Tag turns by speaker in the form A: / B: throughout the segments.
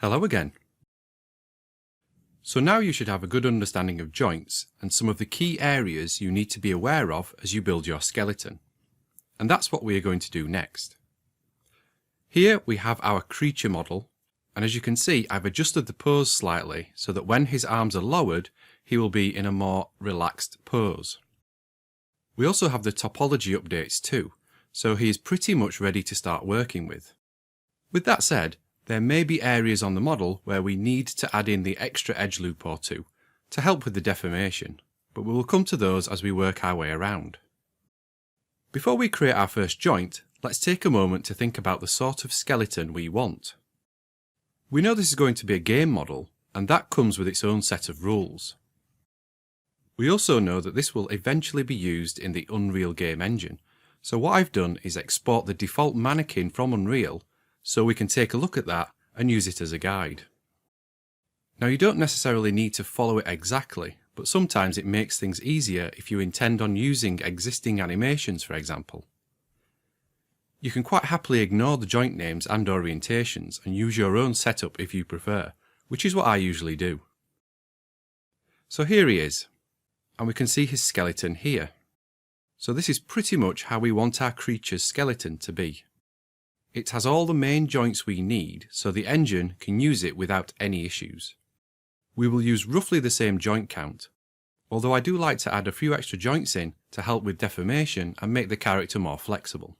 A: Hello again. So now you should have a good understanding of joints and some of the key areas you need to be aware of as you build your skeleton. And that's what we are going to do next. Here we have our creature model, and as you can see I've adjusted the pose slightly so that when his arms are lowered he will be in a more relaxed pose. We also have the topology updates too, so he is pretty much ready to start working with. With that said, there may be areas on the model where we need to add in the extra edge loop or two to help with the deformation, but we will come to those as we work our way around. Before we create our first joint, let's take a moment to think about the sort of skeleton we want. We know this is going to be a game model, and that comes with its own set of rules. We also know that this will eventually be used in the Unreal game engine, so what I've done is export the default mannequin from Unreal so we can take a look at that and use it as a guide. Now you don't necessarily need to follow it exactly, but sometimes it makes things easier if you intend on using existing animations, for example. You can quite happily ignore the joint names and orientations and use your own setup if you prefer, which is what I usually do. So here he is, and we can see his skeleton here. So this is pretty much how we want our creature's skeleton to be. It has all the main joints we need, so the engine can use it without any issues. We will use roughly the same joint count, although I do like to add a few extra joints in to help with deformation and make the character more flexible.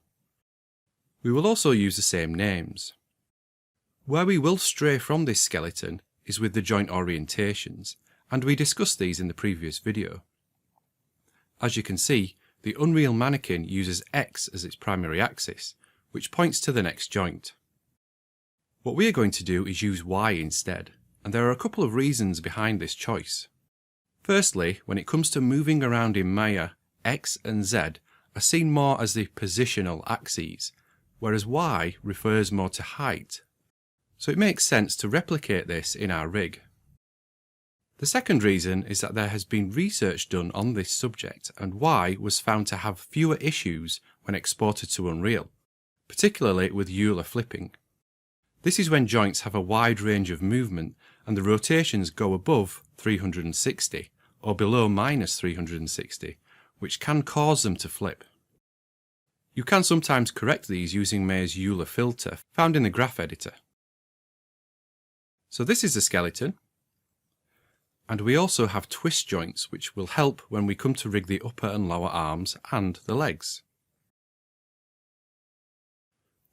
A: We will also use the same names. Where we will stray from this skeleton is with the joint orientations, and we discussed these in the previous video. As you can see, the Unreal mannequin uses X as its primary axis, which points to the next joint. What we are going to do is use Y instead, and there are a couple of reasons behind this choice. Firstly, when it comes to moving around in Maya, X and Z are seen more as the positional axes, whereas Y refers more to height. So it makes sense to replicate this in our rig. The second reason is that there has been research done on this subject, and Y was found to have fewer issues when exported to Unreal, particularly with Euler flipping. This is when joints have a wide range of movement and the rotations go above 360 or below minus 360, which can cause them to flip. You can sometimes correct these using May's Euler filter found in the graph editor. So this is the skeleton, and we also have twist joints which will help when we come to rig the upper and lower arms and the legs.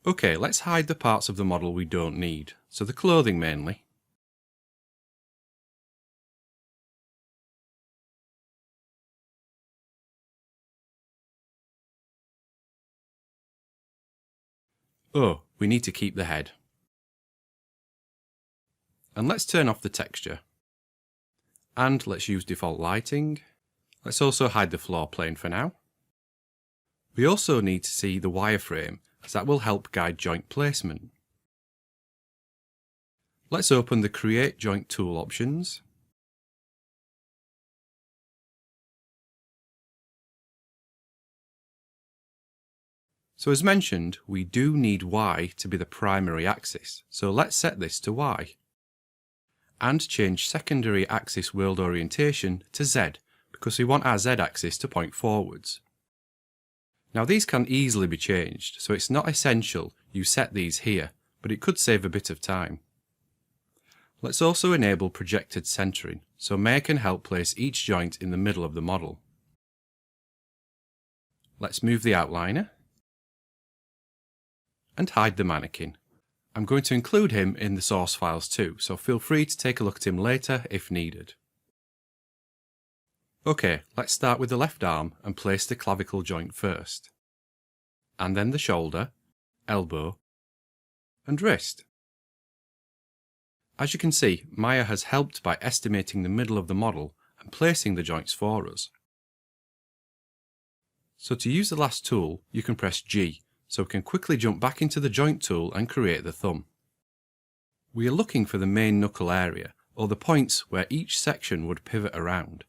A: Okay, let's hide the parts of the model we don't need, so the clothing mainly. Oh, we need to keep the head. And let's turn off the texture. And let's use default lighting. Let's also hide the floor plane for now. We also need to see the wireframe, as that will help guide joint placement. Let's open the Create Joint Tool options. So as mentioned, we do need Y to be the primary axis, so let's set this to Y. And change secondary axis world orientation to Z, because we want our Z axis to point forwards. Now these can easily be changed, so it's not essential you set these here, but it could save a bit of time. Let's also enable projected centering, so Maya can help place each joint in the middle of the model. Let's move the outliner and hide the mannequin. I'm going to include him in the source files too, so feel free to take a look at him later if needed. Okay, let's start with the left arm and place the clavicle joint first, and then the shoulder, elbow, and wrist. As you can see, Maya has helped by estimating the middle of the model and placing the joints for us. So to use the last tool, you can press G, so we can quickly jump back into the joint tool and create the thumb. We are looking for the main knuckle area, or the points where each section would pivot around.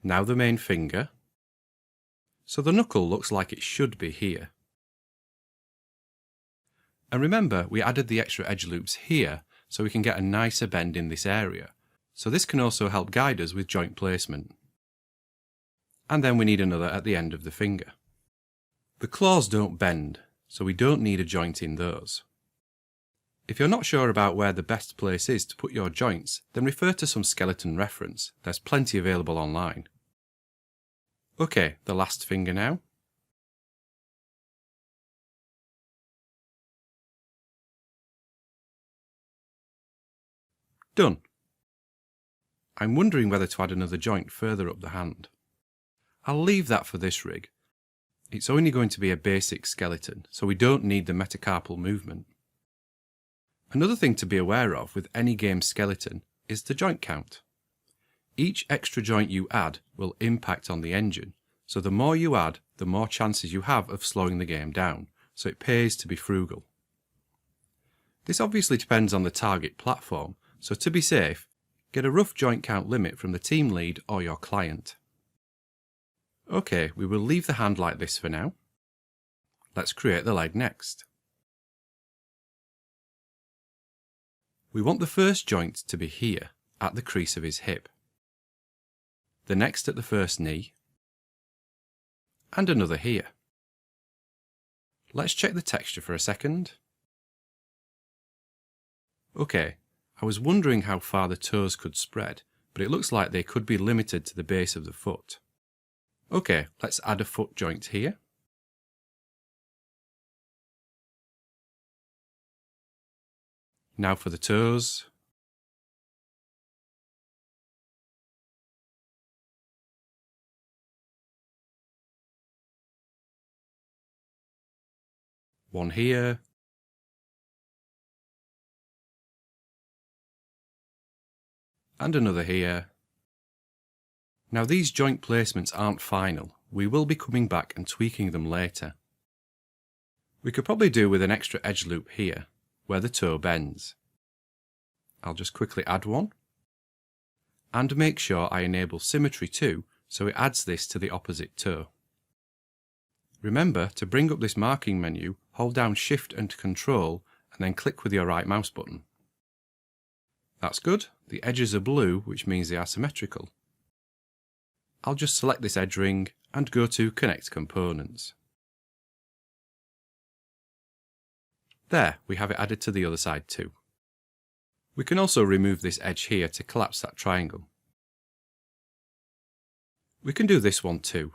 A: Now the main finger, So the knuckle looks like it should be here. And remember, we added the extra edge loops here so we can get a nicer bend in this area. So this can also help guide us with joint placement. And then we need another at the end of the finger. The claws don't bend, so we don't need a joint in those. If you're not sure about where the best place is to put your joints, then refer to some skeleton reference. There's plenty available online. Okay, the last finger now. Done. I'm wondering whether to add another joint further up the hand. I'll leave that for this rig. It's only going to be a basic skeleton, so we don't need the metacarpal movement. Another thing to be aware of with any game skeleton is the joint count. Each extra joint you add will impact on the engine, so the more you add, the more chances you have of slowing the game down, so it pays to be frugal. This obviously depends on the target platform, so to be safe, get a rough joint count limit from the team lead or your client. Okay, we will leave the hand like this for now. Let's create the leg next. We want the first joint to be here, at the crease of his hip. The next at the first knee. And another here. Let's check the texture for a second. Okay, I was wondering how far the toes could spread, but it looks like they could be limited to the base of the foot. Okay, let's add a foot joint here. Now for the toes. One here. And another here. Now these joint placements aren't final. We will be coming back and tweaking them later. We could probably do with an extra edge loop here, where the toe bends. I'll just quickly add one. And make sure I enable symmetry too, so it adds this to the opposite toe. Remember to bring up this marking menu, hold down Shift and Control, and then click with your right mouse button. That's good. The edges are blue, which means they are symmetrical. I'll just select this edge ring and go to Connect Components. There, we have it added to the other side too. We can also remove this edge here to collapse that triangle. We can do this one too.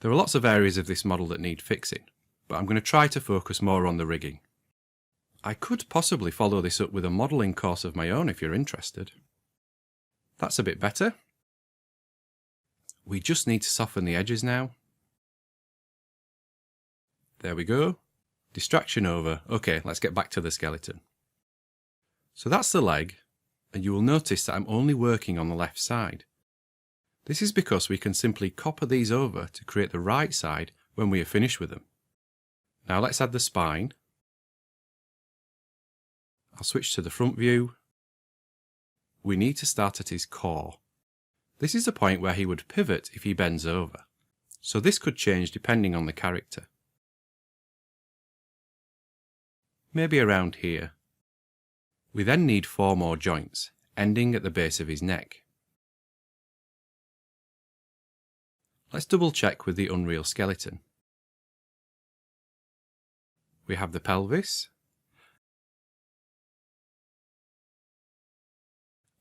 A: There are lots of areas of this model that need fixing, but I'm going to try to focus more on the rigging. I could possibly follow this up with a modelling course of my own if you're interested. That's a bit better. We just need to soften the edges now. There we go. Distraction over. Okay, let's get back to the skeleton. So that's the leg, and you will notice that I'm only working on the left side. This is because we can simply copper these over to create the right side when we are finished with them. Now let's add the spine. I'll switch to the front view. We need to start at his core. This is the point where he would pivot if he bends over, so this could change depending on the character. Maybe around here. We then need 4 more joints, ending at the base of his neck. Let's double check with the Unreal skeleton. We have the pelvis,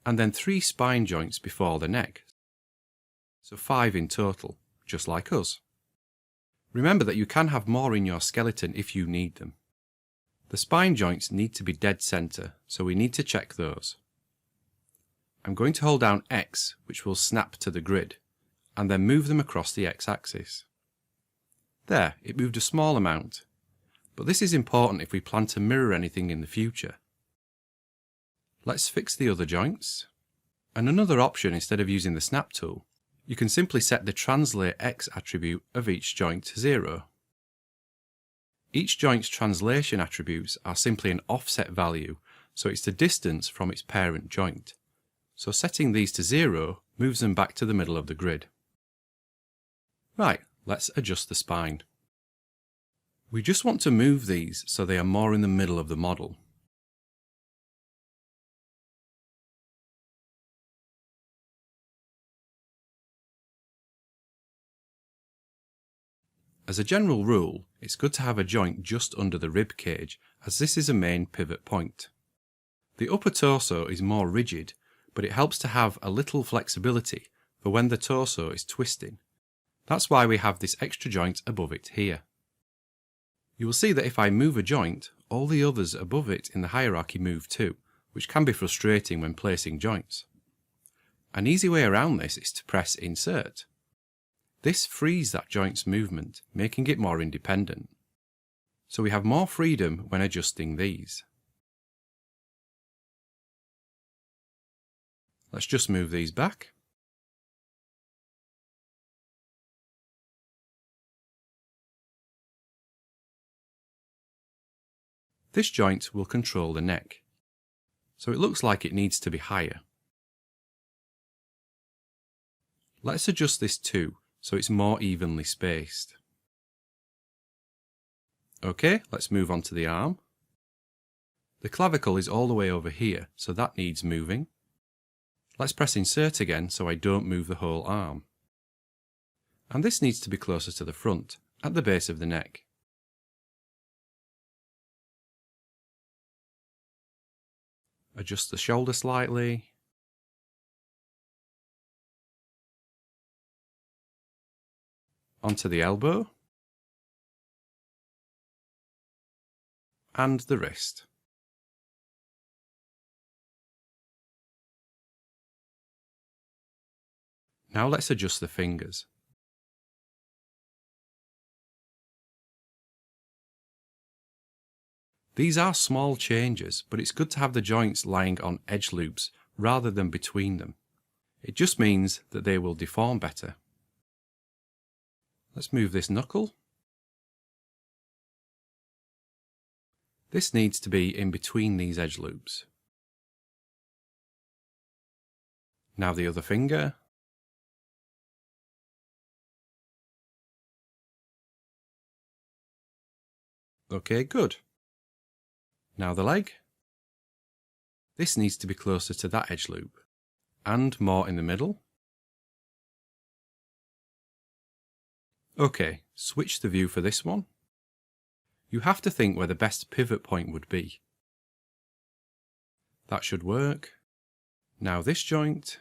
A: and then 3 spine joints before the neck, so 5 in total, just like us. Remember that you can have more in your skeleton if you need them. The spine joints need to be dead center, so we need to check those. I'm going to hold down X, which will snap to the grid, and then move them across the X-axis. There, it moved a small amount, but this is important if we plan to mirror anything in the future. Let's fix the other joints. And another option, instead of using the snap tool, you can simply set the translate X attribute of each joint to 0. Each joint's translation attributes are simply an offset value, so it's the distance from its parent joint. So setting these to 0 moves them back to the middle of the grid. Right, Let's adjust the spine. We just want to move these so they are more in the middle of the model. As a general rule, it's good to have a joint just under the rib cage, as this is a main pivot point. The upper torso is more rigid, but it helps to have a little flexibility for when the torso is twisting. That's why we have this extra joint above it here. You will see that if I move a joint, all the others above it in the hierarchy move too, which can be frustrating when placing joints. An easy way around this is to press Insert. This frees that joint's movement, making it more independent. So we have more freedom when adjusting these. Let's just move these back. This joint will control the neck, so it looks like it needs to be higher. Let's adjust this too, so it's more evenly spaced. Okay, let's move on to the arm. The clavicle is all the way over here, so that needs moving. Let's press Insert again so I don't move the whole arm. And this needs to be closer to the front, at the base of the neck. Adjust the shoulder slightly. Onto the elbow. And the wrist. Now let's adjust the fingers. These are small changes, but it's good to have the joints lying on edge loops rather than between them. It just means that they will deform better. Let's move this knuckle. This needs to be in between these edge loops. Now the other finger. Okay, good. Now the leg. This needs to be closer to that edge loop, and more in the middle. Okay, switch the view for this one. You have to think where the best pivot point would be. That should work. Now this joint.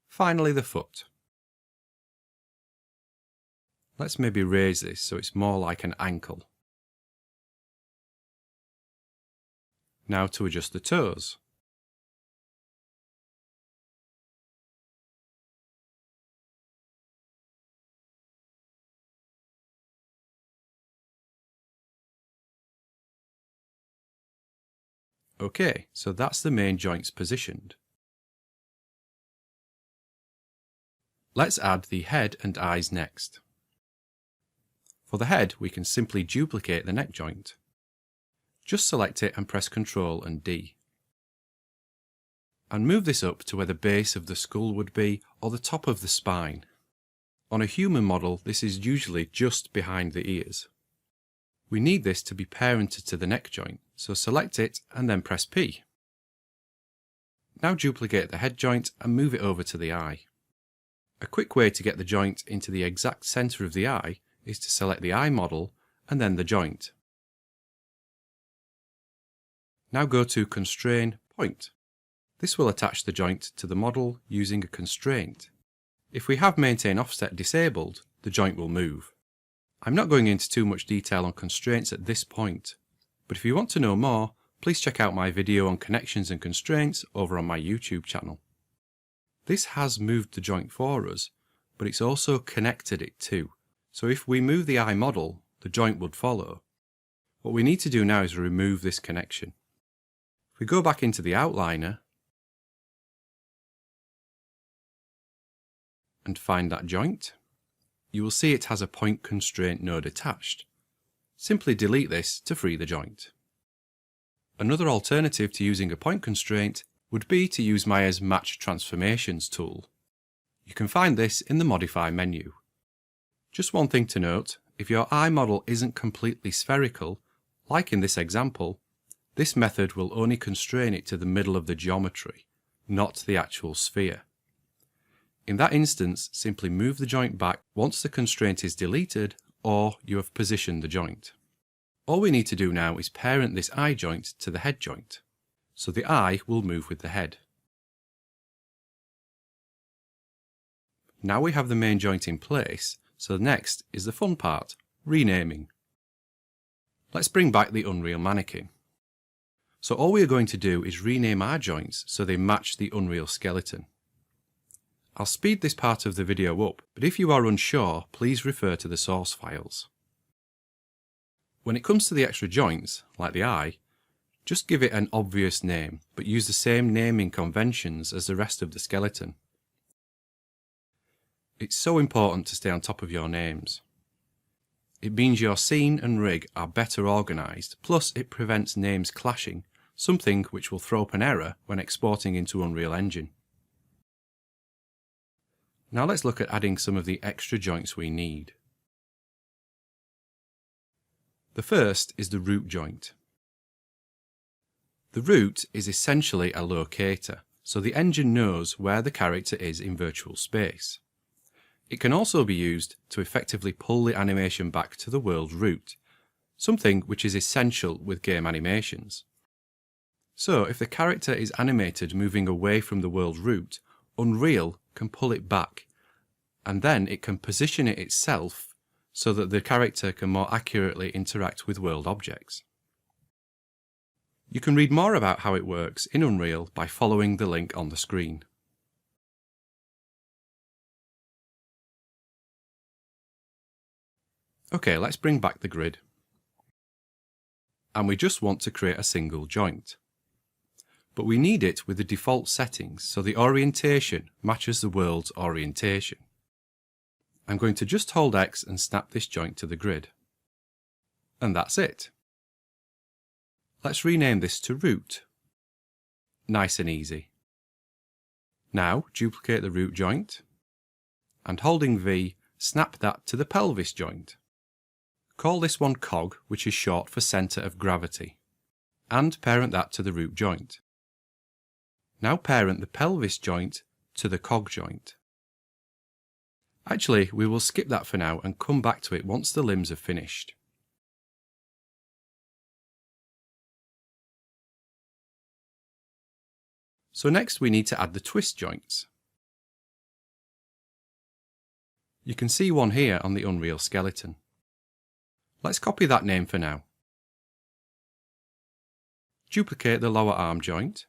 A: Finally the foot. Let's maybe raise this so it's more like an ankle. Now to adjust the toes. Okay, so that's the main joints positioned. Let's add the head and eyes next. For the head, we can simply duplicate the neck joint. Just select it and press Ctrl and D. And move this up to where the base of the skull would be, or the top of the spine. On a human model, this is usually just behind the ears. We need this to be parented to the neck joint, so select it and then press P. Now duplicate the head joint and move it over to the eye. A quick way to get the joint into the exact centre of the eye is to select the eye model and then the joint. Now go to Constrain Point. This will attach the joint to the model using a constraint. If we have Maintain Offset disabled, the joint will move. I'm not going into too much detail on constraints at this point, but if you want to know more, please check out my video on connections and constraints over on my YouTube channel. This has moved the joint for us, but it's also connected it too. So if we move the eye model, the joint would follow. What we need to do now is remove this connection. If we go back into the outliner and find that joint, you will see it has a point constraint node attached. Simply delete this to free the joint. Another alternative to using a point constraint would be to use Maya's Match Transformations tool. You can find this in the Modify menu. Just one thing to note, if your eye model isn't completely spherical, like in this example, this method will only constrain it to the middle of the geometry, not the actual sphere. In that instance, simply move the joint back once the constraint is deleted or you have positioned the joint. All we need to do now is parent this eye joint to the head joint, so the eye will move with the head. Now we have the main joint in place, so next is the fun part, renaming. Let's bring back the Unreal Mannequin. So all we are going to do is rename our joints so they match the Unreal skeleton. I'll speed this part of the video up, but if you are unsure, please refer to the source files. When it comes to the extra joints, like the eye, just give it an obvious name, but use the same naming conventions as the rest of the skeleton. It's so important to stay on top of your names. It means your scene and rig are better organised, plus it prevents names clashing, something which will throw up an error when exporting into Unreal Engine. Now let's look at adding some of the extra joints we need. The first is the root joint. The root is essentially a locator, so the engine knows where the character is in virtual space. It can also be used to effectively pull the animation back to the world root, something which is essential with game animations. So if the character is animated moving away from the world root, Unreal can pull it back, and then it can position it itself so that the character can more accurately interact with world objects. You can read more about how it works in Unreal by following the link on the screen. Okay, let's bring back the grid. And we just want to create a single joint. But we need it with the default settings so the orientation matches the world's orientation. I'm going to just hold X and snap this joint to the grid. And that's it. Let's rename this to root. Nice and easy. Now duplicate the root joint and holding V, snap that to the pelvis joint. Call this one cog, which is short for centre of gravity, and parent that to the root joint. Now parent the pelvis joint to the cog joint. Actually, we will skip that for now and come back to it once the limbs are finished. So next we need to add the twist joints. You can see one here on the Unreal skeleton. Let's copy that name for now. Duplicate the lower arm joint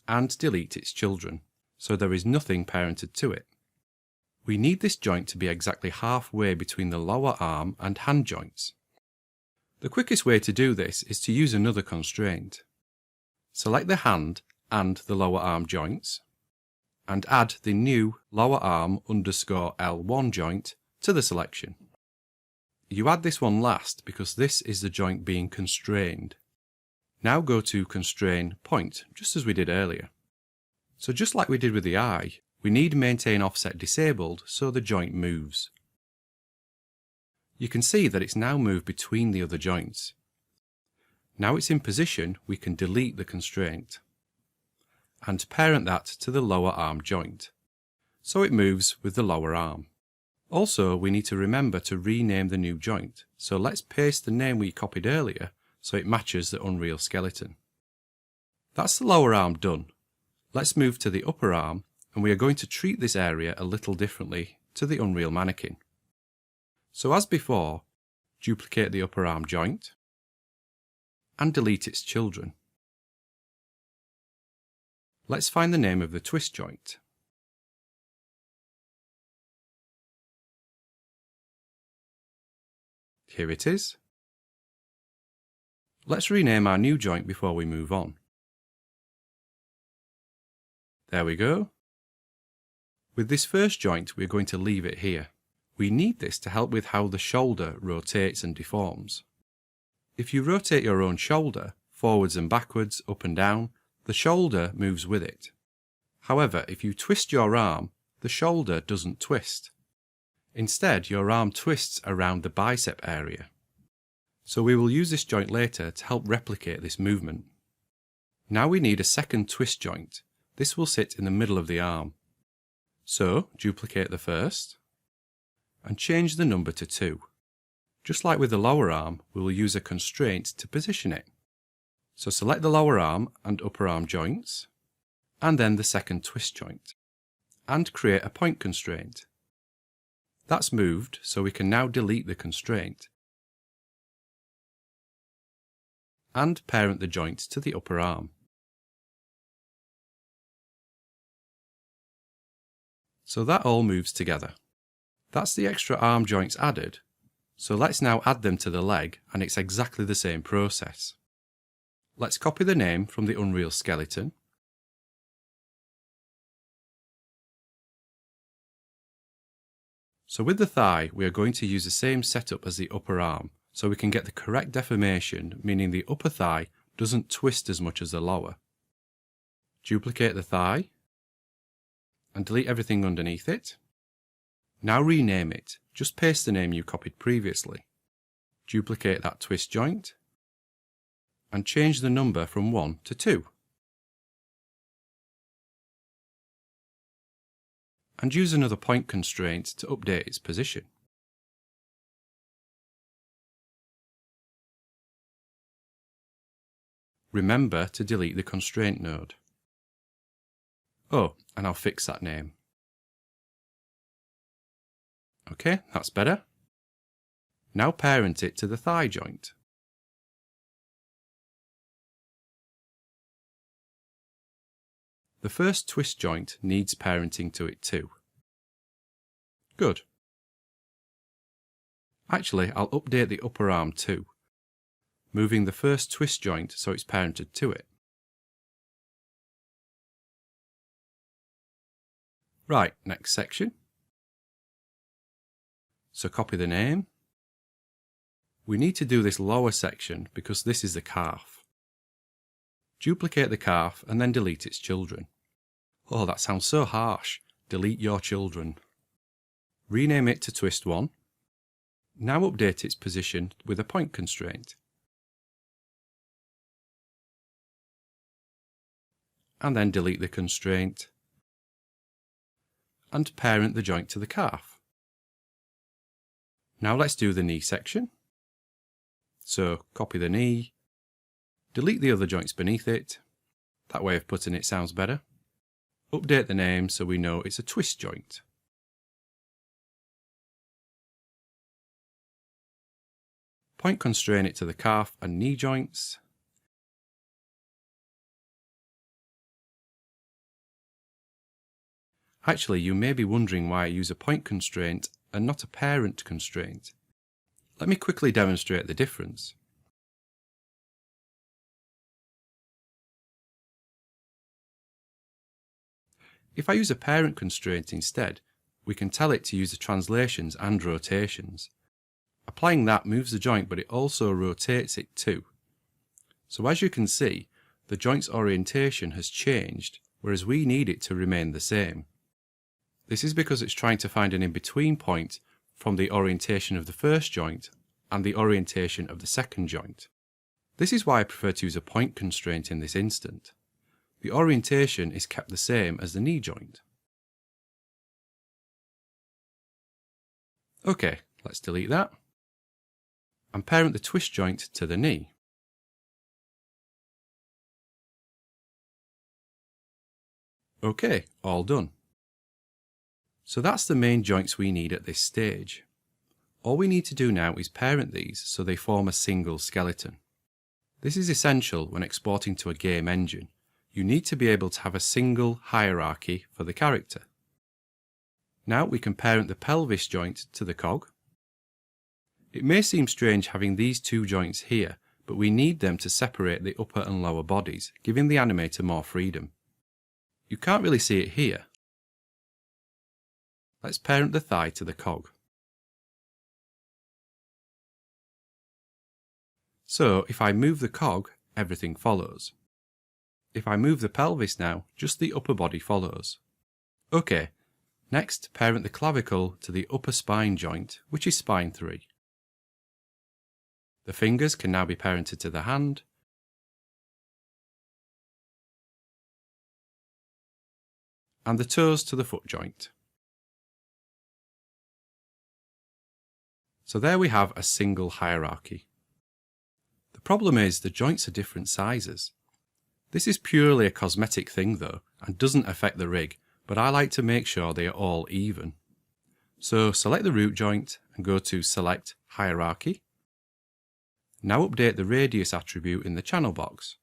A: and delete its children, so there is nothing parented to it. We need this joint to be exactly halfway between the lower arm and hand joints. The quickest way to do this is to use another constraint. Select the hand and the lower arm joints and add the new lower arm _ L1 joint to the selection. You add this one last because this is the joint being constrained. Now go to Constrain Point, just as we did earlier. So just like we did with the eye, we need Maintain Offset disabled so the joint moves. You can see that it's now moved between the other joints. Now it's in position, we can delete the constraint and parent that to the lower arm joint, so it moves with the lower arm. Also, we need to remember to rename the new joint, so let's paste the name we copied earlier so it matches the Unreal skeleton. That's the lower arm done. Let's move to the upper arm, and we are going to treat this area a little differently to the Unreal Mannequin. So as before, duplicate the upper arm joint and delete its children. Let's find the name of the twist joint. Here it is. Let's rename our new joint before we move on. There we go. With this first joint, we're going to leave it here. We need this to help with how the shoulder rotates and deforms. If you rotate your own shoulder, forwards and backwards, up and down, the shoulder moves with it. However, if you twist your arm, the shoulder doesn't twist. Instead, your arm twists around the bicep area. So we will use this joint later to help replicate this movement. Now we need a second twist joint. This will sit in the middle of the arm. So duplicate the first and change the number to 2. Just like with the lower arm, we will use a constraint to position it. So select the lower arm and upper arm joints, and then the second twist joint, and create a point constraint. That's moved, so we can now delete the constraint and parent the joint to the upper arm. So that all moves together. That's the extra arm joints added, so let's now add them to the leg, and it's exactly the same process. Let's copy the name from the Unreal skeleton, so with the thigh we are going to use the same setup as the upper arm, so we can get the correct deformation, meaning the upper thigh doesn't twist as much as the lower. Duplicate the thigh and delete everything underneath it. Now rename it, just paste the name you copied previously. Duplicate that twist joint and change the number from 1 to 2. And use another point constraint to update its position. Remember to delete the constraint node. Oh, and I'll fix that name. Okay, that's better. Now parent it to the thigh joint. The first twist joint needs parenting to it too. Good. Actually, I'll update the upper arm too, moving the first twist joint so it's parented to it. Right, next section. So copy the name. We need to do this lower section because this is the calf. Duplicate the calf and then delete its children. Oh, that sounds so harsh. Delete your children. Rename it to twist 1. Now update its position with a point constraint. And then delete the constraint and parent the joint to the calf. Now let's do the knee section. So copy the knee, delete the other joints beneath it. That way of putting it sounds better. Update the name so we know it's a twist joint. Point constrain it to the calf and knee joints. Actually, you may be wondering why I use a point constraint and not a parent constraint. Let me quickly demonstrate the difference. If I use a parent constraint instead, we can tell it to use the translations and rotations. Applying that moves the joint, but it also rotates it too. So as you can see, the joint's orientation has changed, whereas we need it to remain the same. This is because it's trying to find an in-between point from the orientation of the first joint and the orientation of the second joint. This is why I prefer to use a point constraint in this instant. The orientation is kept the same as the knee joint. Okay, let's delete that and parent the twist joint to the knee. Okay, all done. So that's the main joints we need at this stage. All we need to do now is parent these so they form a single skeleton. This is essential when exporting to a game engine. You need to be able to have a single hierarchy for the character. Now we can parent the pelvis joint to the cog. It may seem strange having these two joints here, but we need them to separate the upper and lower bodies, giving the animator more freedom. You can't really see it here. Let's parent the thigh to the cog. So if I move the cog, everything follows. If I move the pelvis now, just the upper body follows. OK, next parent the clavicle to the upper spine joint, which is spine 3. The fingers can now be parented to the hand, and the toes to the foot joint. So there we have a single hierarchy. The problem is the joints are different sizes. This is purely a cosmetic thing though, and doesn't affect the rig, but I like to make sure they are all even. So select the root joint and go to Select Hierarchy. Now update the radius attribute in the channel box.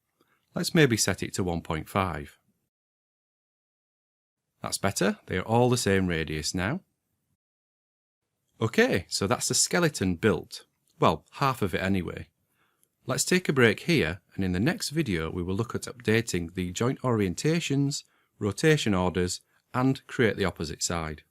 A: Let's maybe set it to 1.5. That's better, they are all the same radius now. OK, so that's the skeleton built. Well, half of it anyway. Let's take a break here, and in the next video we will look at updating the joint orientations, rotation orders, and create the opposite side.